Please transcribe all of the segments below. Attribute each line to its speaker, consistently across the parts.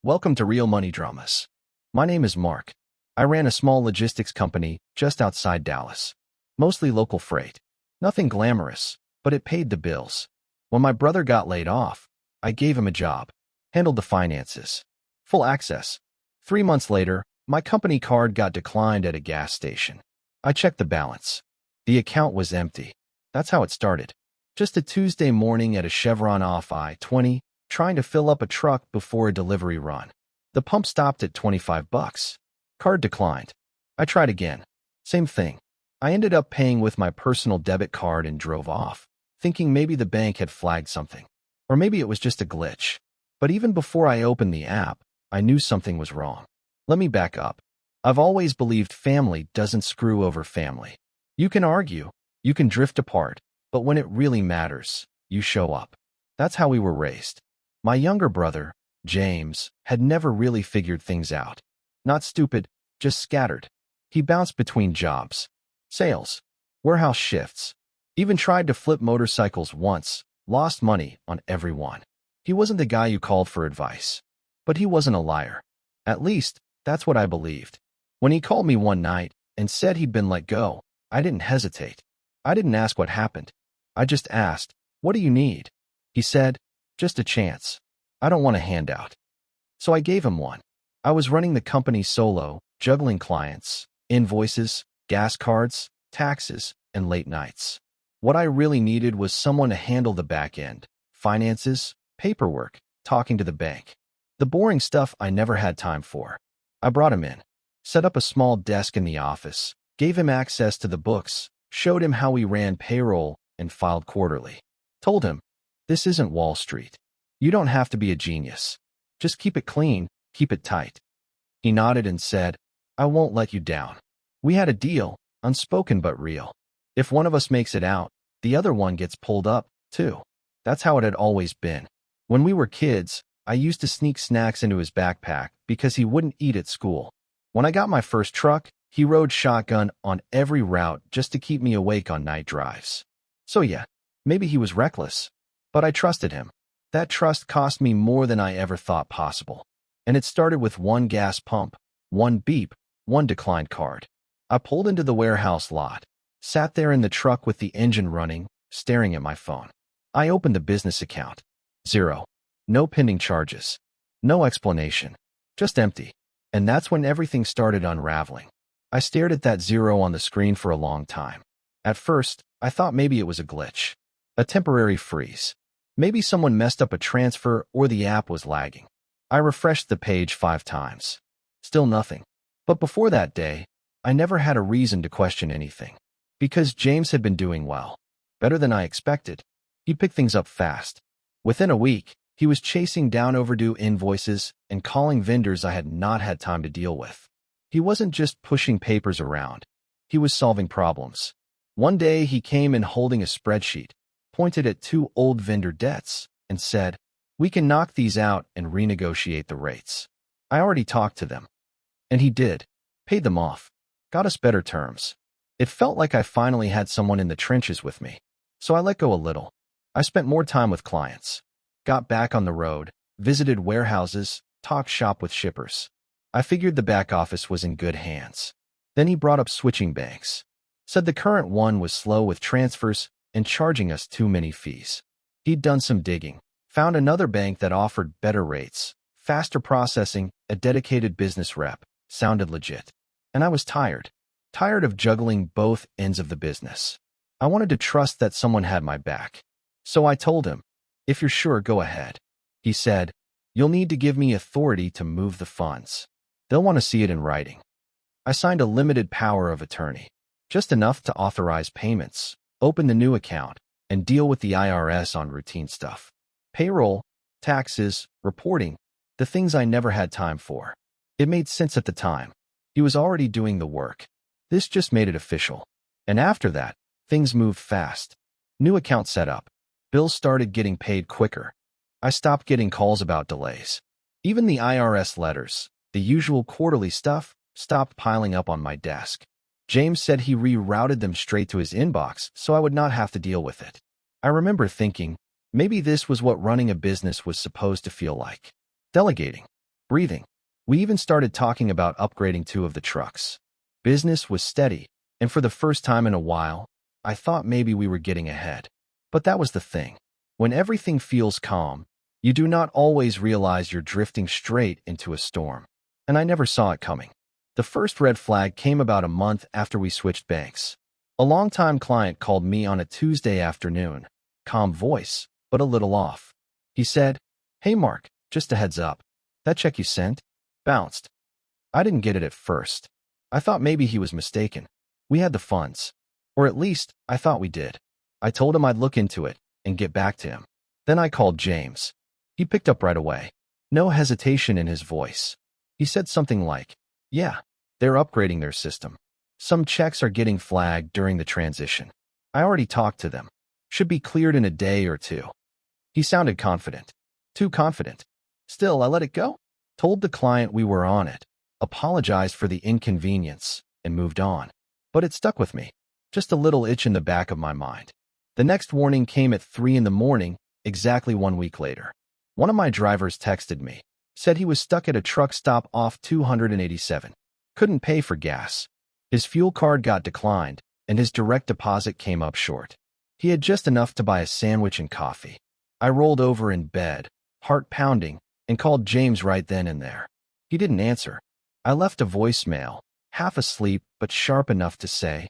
Speaker 1: Welcome to Real Money Dramas. My name is Mark. I ran a small logistics company just outside Dallas. Mostly local freight. Nothing glamorous, but it paid the bills. When my brother got laid off, I gave him a job. Handled the finances. Full access. 3 months later, my company card got declined at a gas station. I checked the balance. The account was empty. That's how it started. Just a Tuesday morning at a Chevron off I-20, trying to fill up a truck before a delivery run. The pump stopped at $25. Card declined. I tried again. Same thing. I ended up paying with my personal debit card and drove off, thinking maybe the bank had flagged something. Or maybe it was just a glitch. But even before I opened the app, I knew something was wrong. Let me back up. I've always believed family doesn't screw over family. You can argue, you can drift apart, but when it really matters, you show up. That's how we were raised. My younger brother, James, had never really figured things out. Not stupid, just scattered. He bounced between jobs, sales, warehouse shifts, even tried to flip motorcycles once, lost money on every one. He wasn't the guy you called for advice. But he wasn't a liar. At least, that's what I believed. When he called me one night and said he'd been let go, I didn't hesitate. I didn't ask what happened. I just asked, "What do you need?" He said, "Just a chance. I don't want a handout." So I gave him one. I was running the company solo, juggling clients, invoices, gas cards, taxes, and late nights. What I really needed was someone to handle the back end, finances, paperwork, talking to the bank. The boring stuff I never had time for. I brought him in, set up a small desk in the office, gave him access to the books, showed him how we ran payroll and filed quarterly. Told him, "This isn't Wall Street. You don't have to be a genius. Just keep it clean, keep it tight." He nodded and said, "I won't let you down." We had a deal, unspoken but real. If one of us makes it out, the other one gets pulled up, too. That's how it had always been. When we were kids, I used to sneak snacks into his backpack because he wouldn't eat at school. When I got my first truck, he rode shotgun on every route just to keep me awake on night drives. So yeah, maybe he was reckless, but I trusted him. That trust cost me more than I ever thought possible. And it started with one gas pump, one beep, one declined card. I pulled into the warehouse lot, sat there in the truck with the engine running, staring at my phone. I opened the business account. 0. No pending charges. No explanation. Just empty. And that's when everything started unraveling. I stared at that 0 on the screen for a long time. At first, I thought maybe it was a glitch. A temporary freeze. Maybe someone messed up a transfer or the app was lagging. I refreshed the page 5 times. Still nothing. But before that day, I never had a reason to question anything. Because James had been doing well. Better than I expected. He picked things up fast. Within a week, he was chasing down overdue invoices and calling vendors I had not had time to deal with. He wasn't just pushing papers around. He was solving problems. One day, he came in holding a spreadsheet, pointed at 2 old vendor debts, and said, "We can knock these out and renegotiate the rates." I already talked to them. And he did. Paid them off. Got us better terms. It felt like I finally had someone in the trenches with me. So I let go a little. I spent more time with clients. Got back on the road, visited warehouses, talked shop with shippers. I figured the back office was in good hands. Then he brought up switching banks. Said the current one was slow with transfers and charging us too many fees. He'd done some digging, found another bank that offered better rates, faster processing, a dedicated business rep. Sounded legit. And I was tired. Tired of juggling both ends of the business. I wanted to trust that someone had my back. So I told him, "If you're sure, go ahead." He said, "You'll need to give me authority to move the funds. They'll want to see it in writing." I signed a limited power of attorney, just enough to authorize payments, open the new account, and deal with the IRS on routine stuff. Payroll, taxes, reporting, the things I never had time for. It made sense at the time. He was already doing the work. This just made it official. And after that, things moved fast. New account set up. Bills started getting paid quicker. I stopped getting calls about delays. Even the IRS letters, the usual quarterly stuff, stopped piling up on my desk. James said he rerouted them straight to his inbox so I would not have to deal with it. I remember thinking, maybe this was what running a business was supposed to feel like. Delegating. breathing. We even started talking about upgrading 2 of the trucks. Business was steady, and for the first time in a while, I thought maybe we were getting ahead. But that was the thing. When everything feels calm, you do not always realize you're drifting straight into a storm. And I never saw it coming. The first red flag came about a month after we switched banks. A longtime client called me on a Tuesday afternoon. Calm voice, but a little off. He said, "Hey Mark, just a heads up. That check you sent? Bounced." I didn't get it at first. I thought maybe he was mistaken. We had the funds. Or at least, I thought we did. I told him I'd look into it and get back to him. Then I called James. He picked up right away. No hesitation in his voice. He said something like, "Yeah, they're upgrading their system. Some checks are getting flagged during the transition. I already talked to them. Should be cleared in a day or 2. He sounded confident. Too confident. Still, I let it go. Told the client we were on it, apologized for the inconvenience, and moved on. But it stuck with me. Just a little itch in the back of my mind. The next warning came at 3 in the morning, exactly 1 week later. One of my drivers texted me. Said he was stuck at a truck stop off 287. Couldn't pay for gas. His fuel card got declined, and his direct deposit came up short. He had just enough to buy a sandwich and coffee. I rolled over in bed, heart pounding, and called James right then and there. He didn't answer. I left a voicemail, half asleep but sharp enough to say,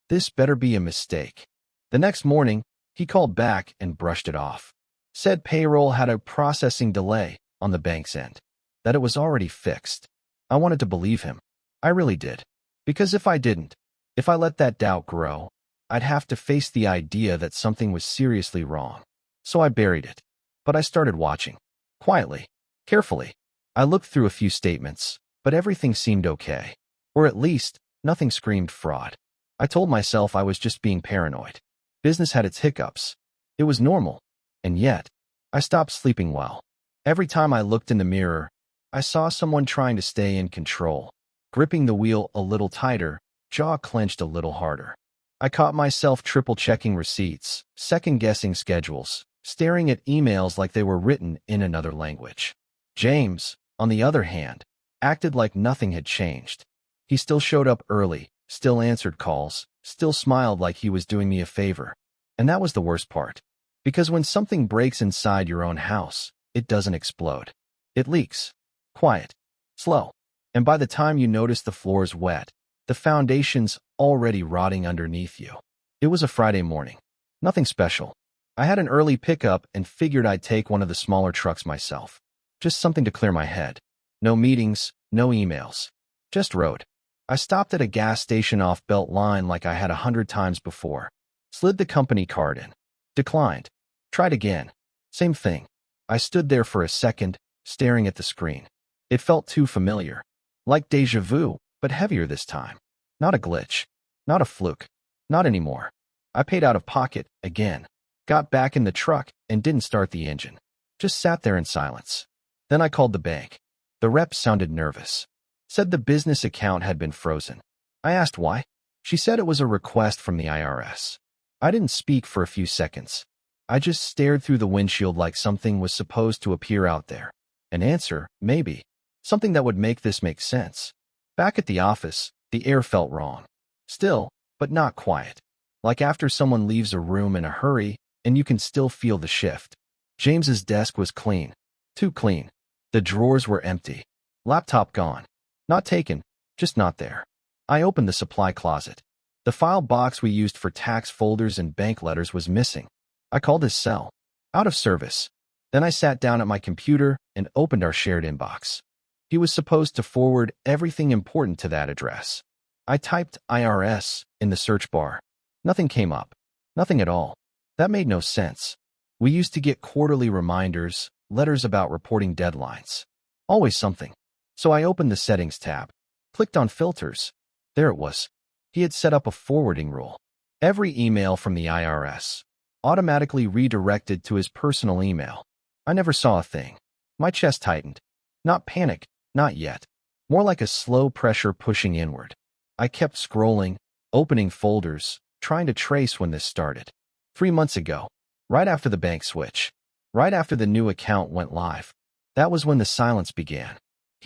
Speaker 1: "This better be a mistake." The next morning, he called back and brushed it off. Said payroll had a processing delay on the bank's end, that it was already fixed. I wanted to believe him. I really did. Because if I didn't, if I let that doubt grow, I'd have to face the idea that something was seriously wrong. So I buried it. But I started watching. Quietly. Carefully. I looked through a few statements, but everything seemed okay. Or at least, nothing screamed fraud. I told myself I was just being paranoid. Business had its hiccups. It was normal. And yet, I stopped sleeping well. Every time I looked in the mirror, I saw someone trying to stay in control, gripping the wheel a little tighter, jaw clenched a little harder. I caught myself triple-checking receipts, second-guessing schedules, staring at emails like they were written in another language. James, on the other hand, acted like nothing had changed. He still showed up early, still answered calls, still smiled like he was doing me a favor. And that was the worst part. Because when something breaks inside your own house, it doesn't explode. It leaks. Quiet. Slow. And by the time you notice the floor's wet, the foundation's already rotting underneath you. It was a Friday morning. Nothing special. I had an early pickup and figured I'd take one of the smaller trucks myself. Just something to clear my head. No meetings, no emails. Just road. I stopped at a gas station off Belt Line like I had 100 times before. Slid the company card in. Declined. Tried again. Same thing. I stood there for a second, staring at the screen. It felt too familiar. Like déjà vu, but heavier this time. Not a glitch. Not a fluke. Not anymore. I paid out of pocket, again. Got back in the truck and didn't start the engine. Just sat there in silence. Then I called the bank. The rep sounded nervous. Said the business account had been frozen. I asked why. She said it was a request from the IRS. I didn't speak for a few seconds. I just stared through the windshield like something was supposed to appear out there. An answer, maybe. Something that would make this make sense. Back at the office, the air felt wrong. Still, but not quiet. Like after someone leaves a room in a hurry, and you can still feel the shift. James's desk was clean. Too clean. The drawers were empty. Laptop gone. Not taken, just not there. I opened the supply closet. The file box we used for tax folders and bank letters was missing. I called his cell. Out of service. Then I sat down at my computer and opened our shared inbox. He was supposed to forward everything important to that address. I typed IRS in the search bar. Nothing came up. Nothing at all. That made no sense. We used to get quarterly reminders, letters about reporting deadlines. Always something. So I opened the Settings tab. Clicked on Filters. There it was. He had set up a forwarding rule. Every email from the IRS automatically redirected to his personal email. I never saw a thing. My chest tightened. Not panic, not yet. More like a slow pressure pushing inward. I kept scrolling, opening folders, trying to trace when this started. 3 months ago. Right after the bank switch. Right after the new account went live. That was when the silence began.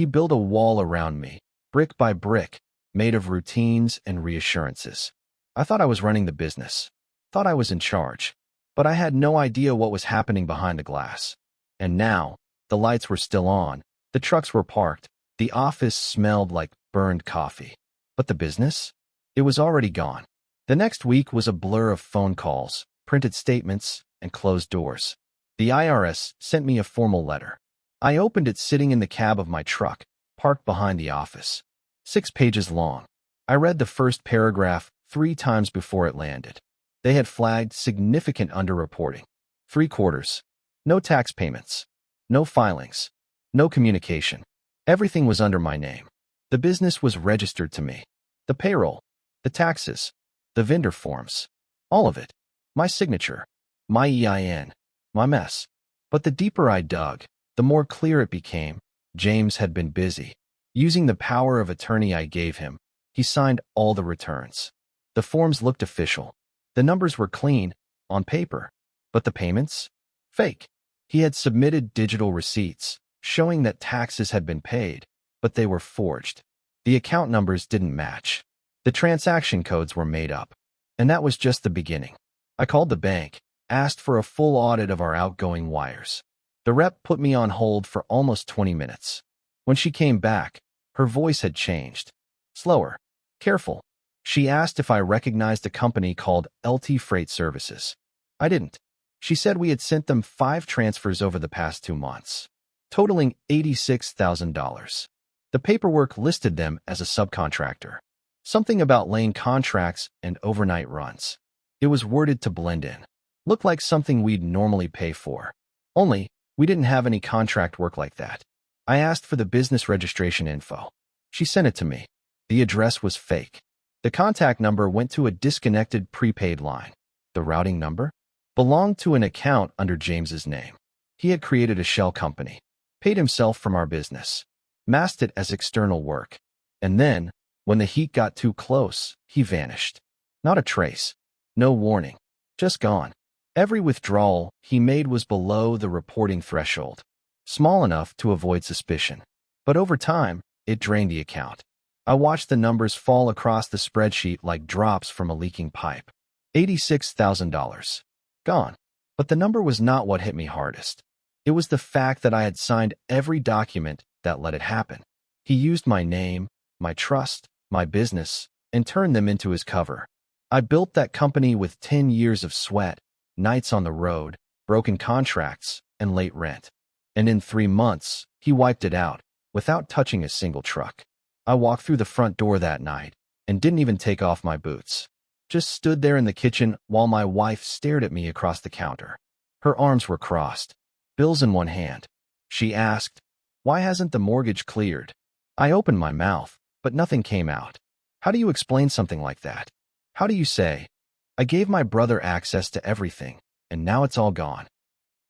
Speaker 1: He built a wall around me, brick by brick, made of routines and reassurances. I thought I was running the business, thought I was in charge, but I had no idea what was happening behind the glass. And now, the lights were still on, the trucks were parked, the office smelled like burned coffee. But the business? It was already gone. The next week was a blur of phone calls, printed statements, and closed doors. The IRS sent me a formal letter. I opened it sitting in the cab of my truck, parked behind the office. 6 pages long. I read the first paragraph 3 times before it landed. They had flagged significant underreporting. 3/4. No tax payments. No filings. No communication. Everything was under my name. The business was registered to me. The payroll. The taxes. The vendor forms. All of it. My signature. My EIN. My mess. But the deeper I dug, the more clear it became. James had been busy. Using the power of attorney I gave him, he signed all the returns. The forms looked official. The numbers were clean, on paper. But the payments? Fake. He had submitted digital receipts, showing that taxes had been paid, but they were forged. The account numbers didn't match. The transaction codes were made up. And that was just the beginning. I called the bank, asked for a full audit of our outgoing wires. The rep put me on hold for almost 20 minutes. When she came back, her voice had changed. Slower. Careful. She asked if I recognized a company called LT Freight Services. I didn't. She said we had sent them 5 transfers over the past 2 months, totaling $86,000. The paperwork listed them as a subcontractor. Something about laying contracts and overnight runs. It was worded to blend in. Looked like something we'd normally pay for. Only, we didn't have any contract work like that. I asked for the business registration info. She sent it to me. The address was fake. The contact number went to a disconnected prepaid line. The routing number belonged to an account under James's name. He had created a shell company, paid himself from our business, masked it as external work. And then, when the heat got too close, he vanished. Not a trace. No warning. Just gone. Every withdrawal he made was below the reporting threshold, small enough to avoid suspicion. But over time, it drained the account. I watched the numbers fall across the spreadsheet like drops from a leaking pipe. $86,000. Gone. But the number was not what hit me hardest. It was the fact that I had signed every document that let it happen. He used my name, my trust, my business, and turned them into his cover. I built that company with 10 years of sweat, nights on the road, broken contracts, and late rent. And in 3 months, he wiped it out, without touching a single truck. I walked through the front door that night, and didn't even take off my boots. Just stood there in the kitchen while my wife stared at me across the counter. Her arms were crossed, bills in one hand. She asked, "Why hasn't the mortgage cleared?" I opened my mouth, but nothing came out. How do you explain something like that? How do you say, "I gave my brother access to everything, and now it's all gone"?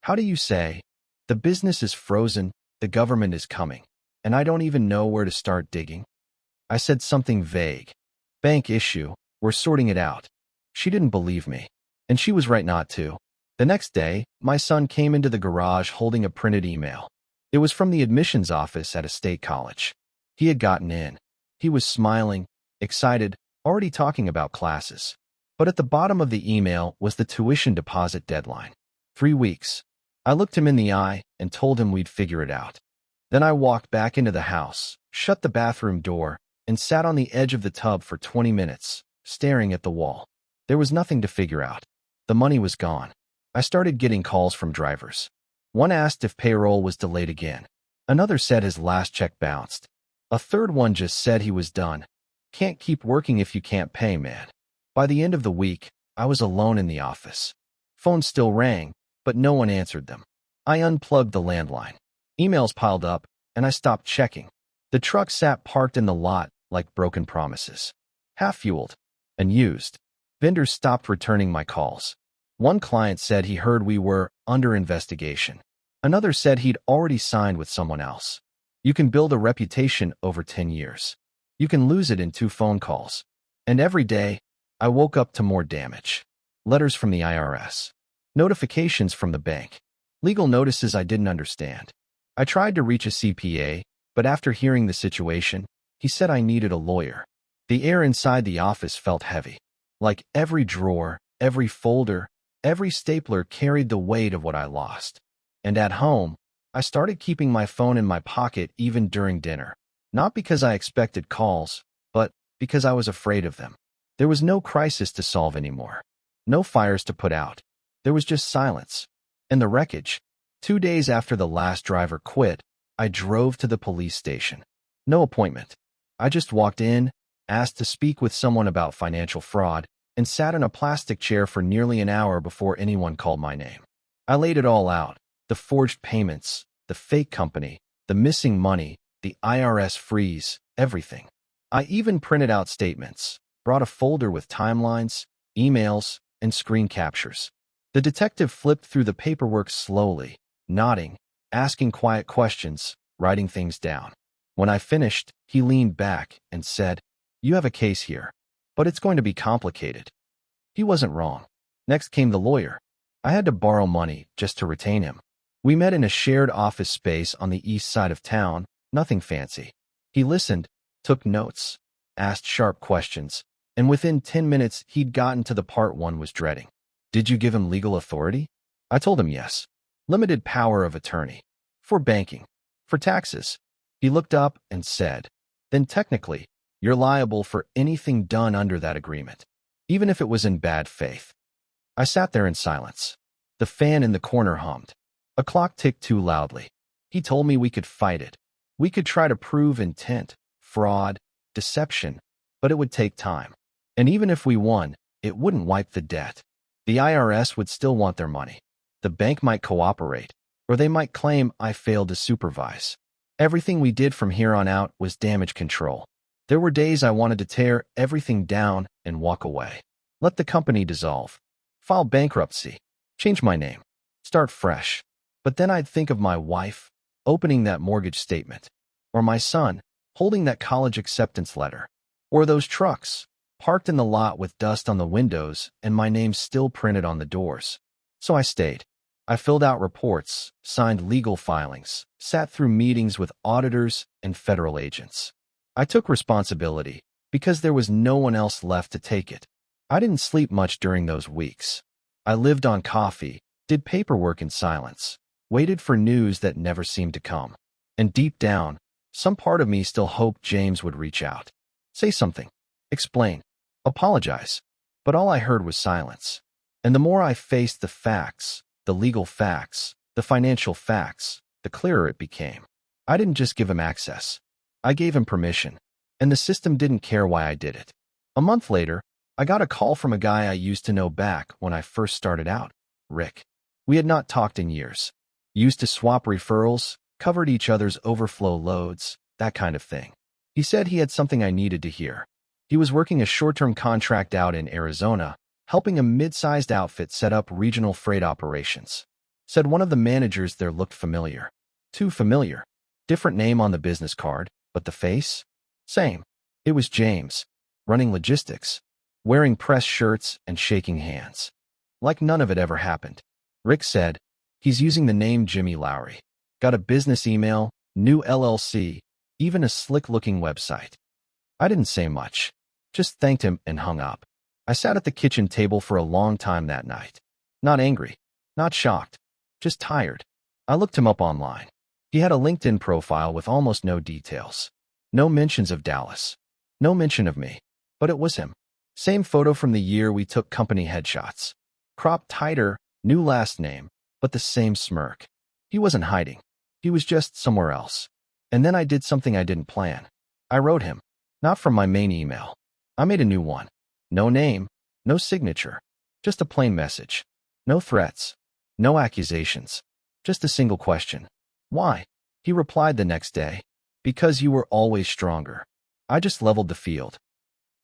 Speaker 1: How do you say, "The business is frozen, the government is coming, and I don't even know where to start digging"? I said something vague. Bank issue, we're sorting it out. She didn't believe me, and she was right not to. The next day, my son came into the garage holding a printed email. It was from the admissions office at a state college. He had gotten in. He was smiling, excited, already talking about classes. But at the bottom of the email was the tuition deposit deadline. 3 weeks. I looked him in the eye and told him we'd figure it out. Then I walked back into the house, shut the bathroom door, and sat on the edge of the tub for 20 minutes, staring at the wall. There was nothing to figure out. The money was gone. I started getting calls from drivers. One asked if payroll was delayed again. Another said his last check bounced. A third one just said he was done. Can't keep working if you can't pay, man. By the end of the week, I was alone in the office. Phones still rang, but no one answered them. I unplugged the landline. Emails piled up, and I stopped checking. The truck sat parked in the lot like broken promises. Half-fueled and used. Vendors stopped returning my calls. One client said he heard we were under investigation. Another said he'd already signed with someone else. You can build a reputation over 10 years. You can lose it in 2 phone calls. And every day, I woke up to more damage. Letters from the IRS. Notifications from the bank. Legal notices I didn't understand. I tried to reach a CPA, But after hearing the situation, he said I needed a lawyer. The air inside the office felt heavy. Like every drawer, every folder, every stapler carried the weight of what I lost. And at home, I started keeping my phone in my pocket even during dinner. Not because I expected calls, but because I was afraid of them. There was no crisis to solve anymore. No fires to put out. There was just silence. And the wreckage. 2 days after the last driver quit, I drove to the police station. No appointment. I just walked in, asked to speak with someone about financial fraud, and sat in a plastic chair for nearly an hour before anyone called my name. I laid it all out. The forged payments, the fake company, the missing money, the IRS freeze, everything. I even printed out statements, brought a folder with timelines, emails, and screen captures. The detective flipped through the paperwork slowly, nodding, asking quiet questions, writing things down. When I finished, he leaned back and said, "You have a case here, but it's going to be complicated." He wasn't wrong. Next came the lawyer. I had to borrow money just to retain him. We met in a shared office space on the east side of town, nothing fancy. He listened, took notes, asked sharp questions, and within 10 minutes he'd gotten to the part one was dreading. "Did you give him legal authority?" I told him yes. Limited power of attorney. For banking. For taxes. He looked up and said, "Then technically, you're liable for anything done under that agreement, even if it was in bad faith." I sat there in silence. The fan in the corner hummed. A clock ticked too loudly. He told me we could fight it. We could try to prove intent, fraud, deception, but it would take time. And even if we won, it wouldn't wipe the debt. The IRS would still want their money. The bank might cooperate, or they might claim I failed to supervise. Everything we did from here on out was damage control. There were days I wanted to tear everything down and walk away. Let the company dissolve. File bankruptcy. Change my name. Start fresh. But then I'd think of my wife, opening that mortgage statement, or my son, holding that college acceptance letter, or those trucks, parked in the lot with dust on the windows and my name still printed on the doors. So I stayed. I filled out reports, signed legal filings, sat through meetings with auditors and federal agents. I took responsibility because there was no one else left to take it. I didn't sleep much during those weeks. I lived on coffee, did paperwork in silence, waited for news that never seemed to come. And deep down, some part of me still hoped James would reach out. Say something. Explain. Apologize. But all I heard was silence. And the more I faced the facts, the legal facts, the financial facts, the clearer it became. I didn't just give him access. I gave him permission. And the system didn't care why I did it. A month later, I got a call from a guy I used to know back when I first started out, Rick. We had not talked in years. Used to swap referrals, covered each other's overflow loads, that kind of thing. He said he had something I needed to hear. He was working a short-term contract out in Arizona, helping a mid-sized outfit set up regional freight operations. Said one of the managers there looked familiar. Too familiar. Different name on the business card, but the face? Same. It was James, running logistics, wearing press shirts and shaking hands. Like none of it ever happened. Rick said, "He's using the name Jimmy Lowry. Got a business email, new LLC, even a slick-looking website." I didn't say much. Just thanked him and hung up. I sat at the kitchen table for a long time that night. Not angry, not shocked, just tired. I looked him up online. He had a LinkedIn profile with almost no details. No mentions of Dallas. No mention of me. But it was him. Same photo from the year we took company headshots. Cropped tighter, new last name, but the same smirk. He wasn't hiding. He was just somewhere else. And then I did something I didn't plan. I wrote him. Not from my main email. I made a new one. No name, no signature. Just a plain message. No threats. No accusations. Just a single question. Why? He replied the next day. Because you were always stronger. I just leveled the field.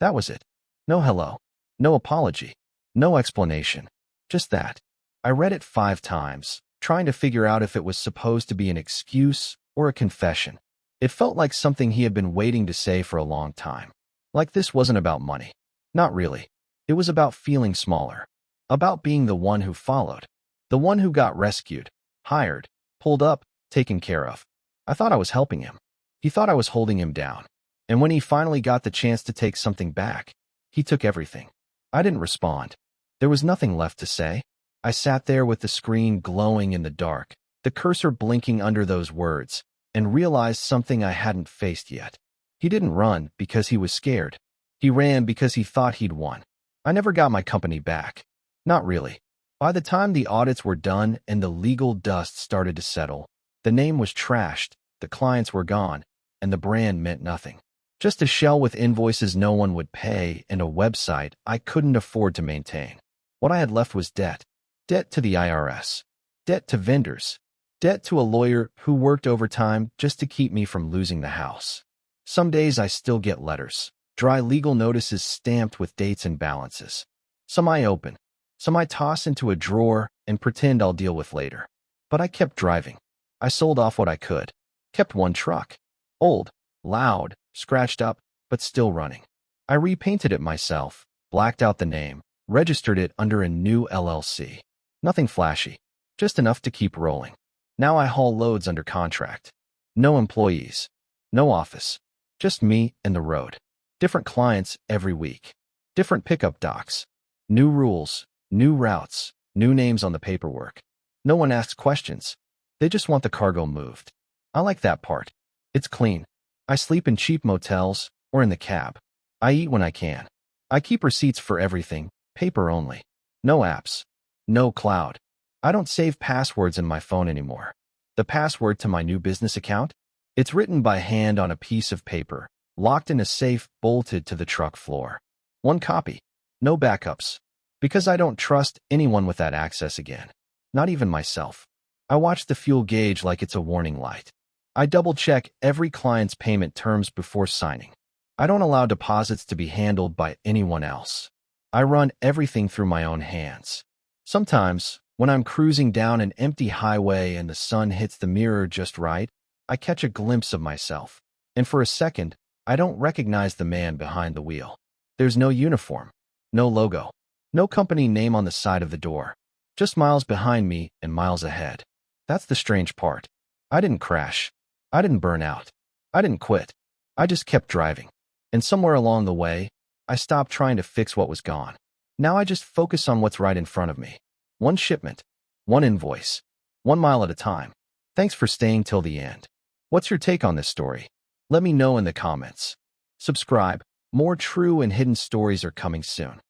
Speaker 1: That was it. No hello. No apology. No explanation. Just that. I read it 5 times, trying to figure out if it was supposed to be an excuse or a confession. It felt like something he had been waiting to say for a long time. Like this wasn't about money. Not really. It was about feeling smaller. About being the one who followed. The one who got rescued, hired, pulled up, taken care of. I thought I was helping him. He thought I was holding him down. And when he finally got the chance to take something back, he took everything. I didn't respond. There was nothing left to say. I sat there with the screen glowing in the dark, the cursor blinking under those words, and realized something I hadn't faced yet. He didn't run because he was scared. He ran because he thought he'd won. I never got my company back. Not really. By the time the audits were done and the legal dust started to settle, the name was trashed, the clients were gone, and the brand meant nothing. Just a shell with invoices no one would pay and a website I couldn't afford to maintain. What I had left was debt. Debt to the IRS. Debt to vendors. Debt to a lawyer who worked overtime just to keep me from losing the house. Some days I still get letters, dry legal notices stamped with dates and balances. Some I open. Some I toss into a drawer and pretend I'll deal with later. But I kept driving. I sold off what I could. Kept one truck. Old, loud, scratched up, but still running. I repainted it myself, blacked out the name, registered it under a new LLC. Nothing flashy, just enough to keep rolling. Now I haul loads under contract. No employees. No office. Just me and the road. Different clients every week. Different pickup docks. New rules, new routes, new names on the paperwork. No one asks questions. They just want the cargo moved. I like that part. It's clean. I sleep in cheap motels or in the cab. I eat when I can. I keep receipts for everything, paper only. No apps. No cloud. I don't save passwords in my phone anymore. The password to my new business account? It's written by hand on a piece of paper, locked in a safe bolted to the truck floor. One copy. No backups. Because I don't trust anyone with that access again. Not even myself. I watch the fuel gauge like it's a warning light. I double-check every client's payment terms before signing. I don't allow deposits to be handled by anyone else. I run everything through my own hands. Sometimes, when I'm cruising down an empty highway and the sun hits the mirror just right, I catch a glimpse of myself. And for a second, I don't recognize the man behind the wheel. There's no uniform, no logo, no company name on the side of the door. Just miles behind me and miles ahead. That's the strange part. I didn't crash. I didn't burn out. I didn't quit. I just kept driving. And somewhere along the way, I stopped trying to fix what was gone. Now I just focus on what's right in front of me. One shipment, one invoice, 1 mile at a time. Thanks for staying till the end. What's your take on this story? Let me know in the comments. Subscribe. More true and hidden stories are coming soon.